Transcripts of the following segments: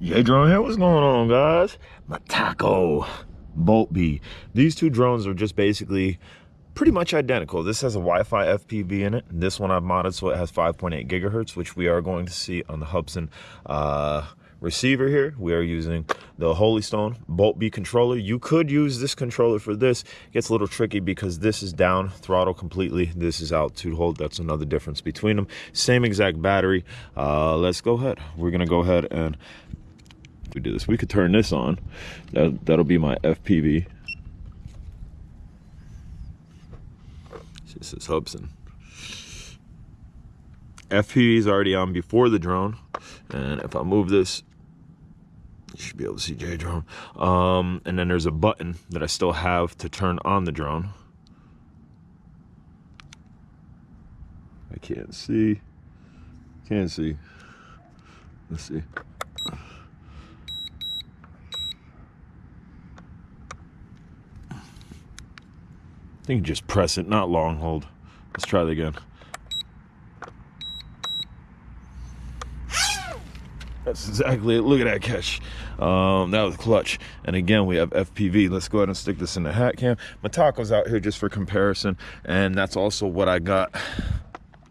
Yeah, drone here. What's going on, guys? Metakoo, Bolt B. These two drones are just basically pretty much identical. This has a Wi-Fi FPV in it. This one I've modded so it has 5.8 gigahertz, which we are going to see on the Hubsan receiver here. We are using the Holystone Bolt B controller. You could use this controller for this. It gets a little tricky because this is down throttle completely. This is altitude hold. That's another difference between them. Same exact battery. Let's go ahead. We're gonna go ahead and we do this. We could turn this on. That'll be my FPV. This is Hubsan. FPV is already on before the drone, and if I move this, you should be able to see J drone. And then there's a button that I still have to turn on the drone. I can't see. Can't see. Let's see. I think just press it, not long hold. Let's try that again. That's exactly it. Look at that catch. That was clutch. And again, we have FPV. Let's go ahead and stick this in the hat cam. Metakoo's out here just for comparison, and that's also what I got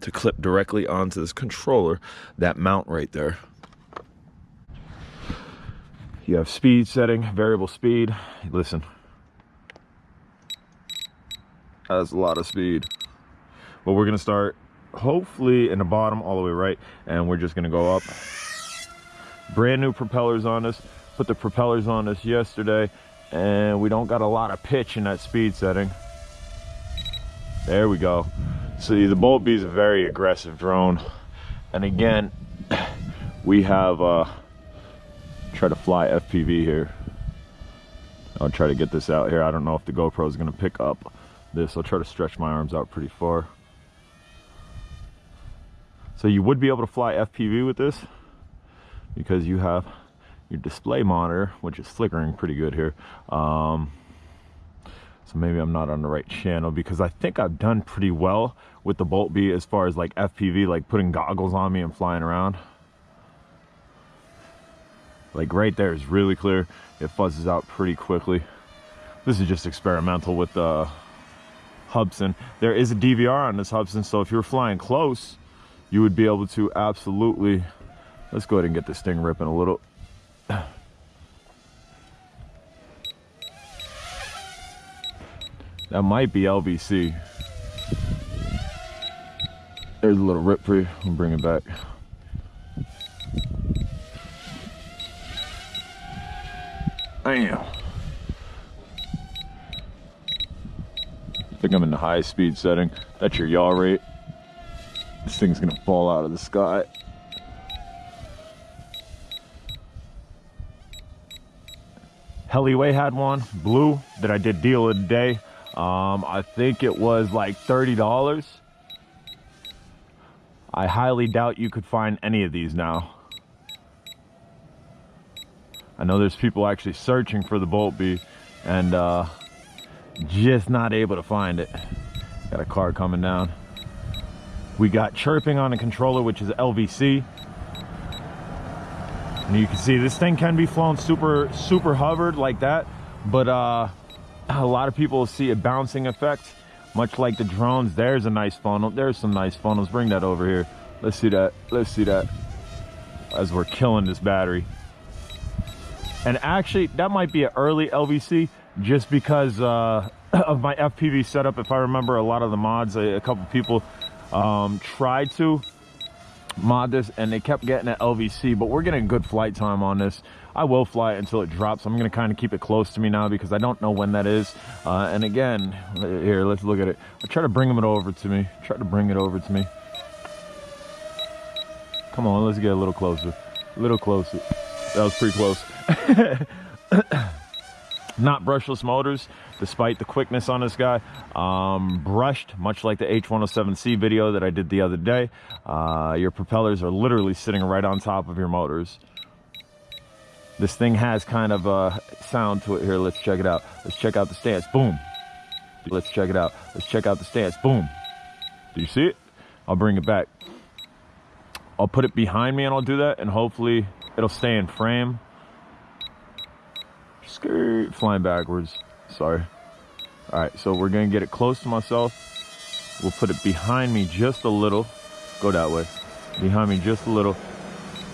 to clip directly onto this controller, that mount right there. You have speed setting, variable speed. Listen. That's a lot of speed. But we're gonna start hopefully in the bottom all the way right, and we're just gonna go up. Brand new propellers on this. Put the propellers on this yesterday, and we don't got a lot of pitch in that speed setting. There we go. See, the Bolt B is a very aggressive drone. And again, we have try to fly FPV here. I'll try to get this out here. I don't know if the GoPro is gonna pick up this. I'll try to stretch my arms out pretty far. So you would be able to fly FPV with this because you have your display monitor, which is flickering pretty good here. So maybe I'm not on the right channel, because I think I've done pretty well with the Bolt B as far as like FPV, like putting goggles on me and flying around. Like right there is really clear. It fuzzes out pretty quickly. This is just experimental with the Hubsan. There is a DVR on this Hubsan, so if you're flying close, you would be able to absolutely. Let's go ahead and get this thing ripping a little. That might be LVC. There's a little rip for you. I'll bring it back. Damn. I think I'm in the high speed setting. That's your yaw rate. This thing's gonna fall out of the sky. Heliway had one, blue, that I did deal of the day. I think it was like $30. I highly doubt you could find any of these now. I know there's people actually searching for the Bolt B, and just not able to find it. Got a car coming down. We got chirping on the controller, which is LVC. And you can see this thing can be flown super hovered like that, but a lot of people see a bouncing effect, much like the drones. There's a nice funnel. There's some nice funnels. Bring that over here. Let's see that. Let's see that. As we're killing this battery. And actually, that might be an early LVC, just because of my FPV setup. If I remember, a lot of the mods, a couple people tried to mod this and they kept getting an LVC, but we're getting good flight time on this. I will fly it until it drops. I'm going to kind of keep it close to me now because I don't know when that is. And again, here, let's look at it. I'll try to bring it over to me. Try to bring it over to me. Come on, let's get a little closer. A little closer. That was pretty close. Not brushless motors, despite the quickness on this guy. Brushed, much like the H107C video that I did the other day. Your propellers are literally sitting right on top of your motors. This thing has kind of a sound to it here. Let's check it out. Let's check out the stance. Boom. Let's check it out. Let's check out the stance. Boom. Do you see it? I'll bring it back. I'll put it behind me and I'll do that, and hopefully it'll stay in frame. Skirt, flying backwards, sorry. All right, so we're gonna get it close to myself. We'll put it behind me just a little. Go that way. Behind me just a little.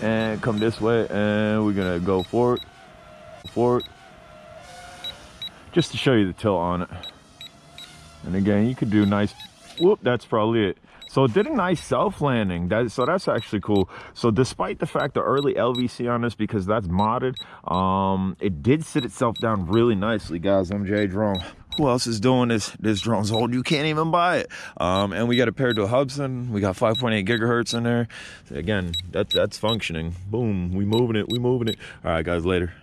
And come this way, and we're gonna go forward. Just to show you the tilt on it. And again, you could do nice, whoop, that's probably it. So it did a nice self landing. So that's actually cool. So despite the fact the early LVC on this, because that's modded, it did sit itself down really nicely, guys. MJ drone. Who else is doing this? This drone's old, you can't even buy it. And we got it paired to a Hubsan. We got 5.8 gigahertz in there. So again, that's functioning. Boom, we moving it. All right, guys, later.